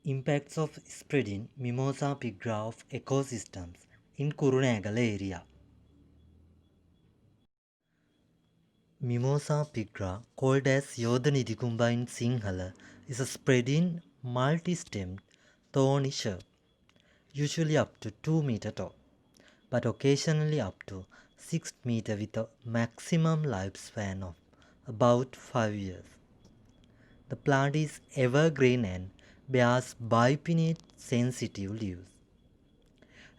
Impacts of spreading Mimosa pigra of ecosystems in Kurunegala area. Mimosa pigra, called as Yodanidhikumba in Sinhala, is a spreading multi-stemmed thorny shrub, usually up to 2 meter tall, but occasionally up to 6 meter with a maximum lifespan of about 5 years. The plant is evergreen and bears bipinnate sensitive leaves.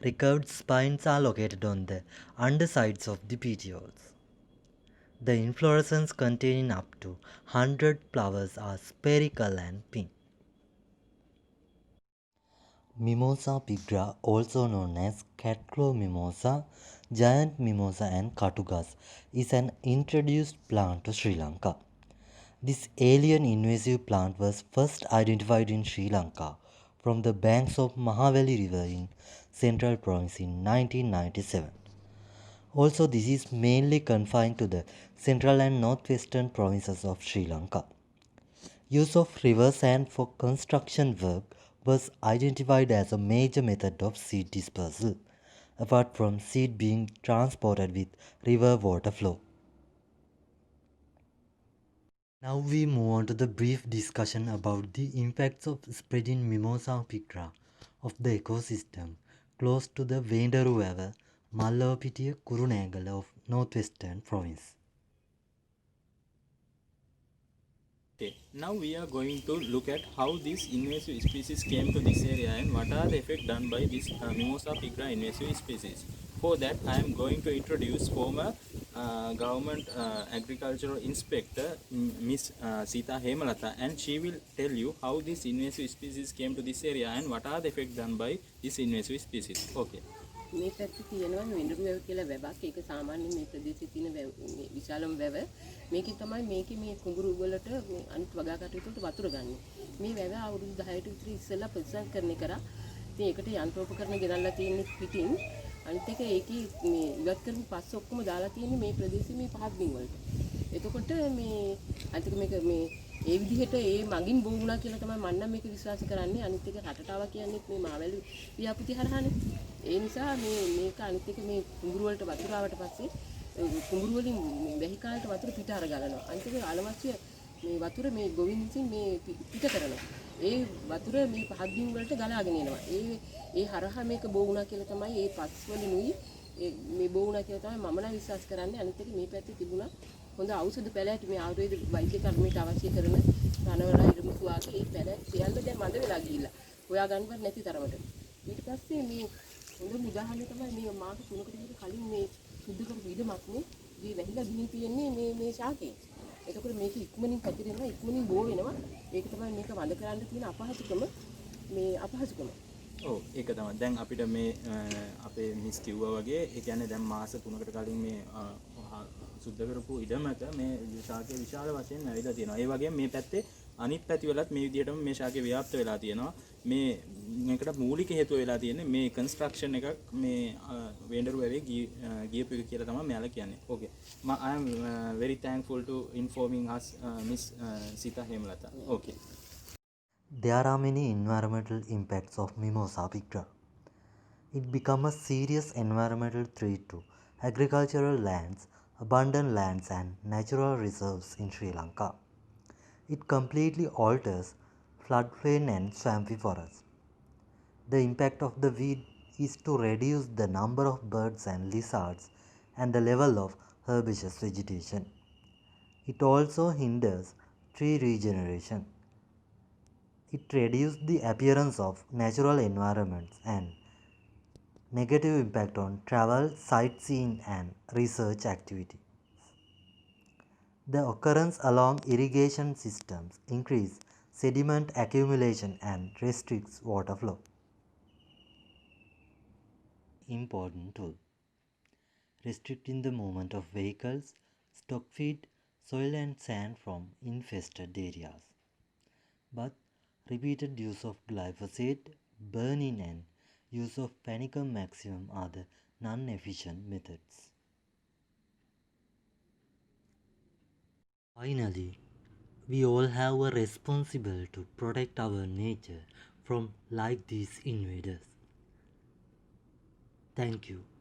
Recurved spines are located on the undersides of the petioles. The inflorescence containing up to 100 flowers are spherical and pink. Mimosa pigra, also known as catclaw mimosa, giant mimosa and katugas, is an introduced plant to Sri Lanka. This alien invasive plant was first identified in Sri Lanka from the banks of Mahaveli River in Central Province in 1997. Also, this is mainly confined to the central and northwestern provinces of Sri Lanka. Use of river sand for construction work was identified as a major method of seed dispersal, apart from seed being transported with river water flow. Now we move on to the brief discussion about the impacts of spreading Mimosa pigra of the ecosystem close to the Vendaruava, Mallavapitiya, Kurunegala of northwestern province. Okay, now we are going to look at how this invasive species came to this area and what are the effects done by this Mimosa pigra invasive species. For that, I am going to introduce former government agricultural inspector Miss Sita Hemalata, and she will tell you how this invasive species came to this area and what are the effects done by this invasive species. Okay. මේ පැත්තේ තියෙනවා වෙඬරු වැව කියලා වැවක්. ඒක සාමාන්‍යයෙන් මේ ප්‍රදේශයේ තියෙන මේ විශාලම වැව. මේකේ තමයි මේකේ මේ කුඹුරු වලට මේ අනිත් වගා කටයුතු වලට වතුර ගන්න. මේ වැව අවුරුදු 10ට විතර ඉස්සෙල්ලා ප්‍රතිසංස්කරණය කරා. ඉතින් ඒකට යන්ත්‍රෝපකරණ ගෙනල්ලා තියෙන්නේ පිටින්. අනිත් එක ඒකේ මේ ඉවත් කරපු පස්ස ඔක්කොම දාලා තියෙන්නේ මේ ප්‍රදේශයේ මේ පහත් බිම් වලට. එතකොට මේ අනිත් එක මේක මේ ඒ විදිහට ඒ මගින් බෝ වුණා කියලා තමයි මම නම් මේක විශ්වාස කරන්නේ. අනිත් එක රටටාව කියන්නේ මේ මාවැලි ව්‍යාපෘති හරහානේ. ඒ නිසා මේක අනිත් එක මේ කුඹුරු වලට වතුර ආවට පස්සේ කුඹුරු වලින් මේ වැහි කාලට වතුර පිට අර ගලනවා. අනිත් එක අලමස්ය මේ වතුර මේ ගොවින් විසින් මේ පිට කරනවා. ඒ වතුර මේ පහත් බිම් වලට ගලාගෙන එනවා. ඒ හරහා මේක බෝ වුණා කියලා තමයි ඒ පස් වලිනුයි මේ බෝ වුණා කියලා තමයි මම නම් විශ්වාස කරන්නේ. අනිත් එක මේ පැත්තේ තිබුණා හොඳ ඖෂධ පැලෑටි මේ ආයුර්වේද වෛද්‍ය කර්මයට අවශ්‍ය කරන රණවල ඉරමුතු වාගේ ඒ පැලෑටි සියල්ල දැන් මඳ වෙලා ගිහිල්ලා. හොයා ගන්නවත් නැති තරමට. ඊට පස්සේ මේ හොඳ නිදහනේ තමයි මේ මාස 3කට විතර කලින් මේ සුද්ධ කරපු ඉඩමක් මේ වැහිලා ගිහින් තියෙන්නේ මේ ශාකේ. එතකොට මේක ඉක්මනින් පැතිරෙනවා ඉක්මනින් බෝ වෙනවා. ඒක තමයි මේක වඳ කරන්න තියෙන අපහසුකම. ඔව් ඒක තමයි. දැන් අපිට මේ අපේ මිස් කිව්වා වගේ ඒ කියන්නේ දැන් මාස 3කට කලින් මේ සුද්ධ කරපු ඉඩමක මේ ශාකය විශාල වශයෙන් නැවිලා තියෙනවා. ඒ වගේම මේ පැත්තේ අනිත් පැති වලත් මේ විදිහටම මේ ශාකය ව්‍යාප්ත වෙලා තියෙනවා. මේකට මූලික හේතුව වෙලා තියෙන්නේ මේ කන්ස්ට්‍රක්ෂන් එකක් මේ වේන්ඩරු වැවේ ගියපු එක කියලා තමයි මෙයාලා කියන්නේ. Okay. I am very thankful to informing us Miss Sita Hemalata. Okay. There are many environmental impacts of Mimosa pigra. It becomes a serious environmental threat to agricultural lands, abundant lands and natural reserves in Sri Lanka. It completely alters floodplain and swampy forests. The impact of the weed is to reduce the number of birds and lizards and the level of herbaceous vegetation. It also hinders tree regeneration. It reduces the appearance of natural environments and negative impact on travel, sightseeing and research activities. The occurrence along irrigation systems increase sediment accumulation and restricts water flow. Important tool: restricting the movement of vehicles, stock feed, soil and sand from infested areas. But repeated use of glyphosate, burning and use of panicum maximum are the non-efficient methods. Finally, we all have a responsibility to protect our nature from like these invaders. Thank you.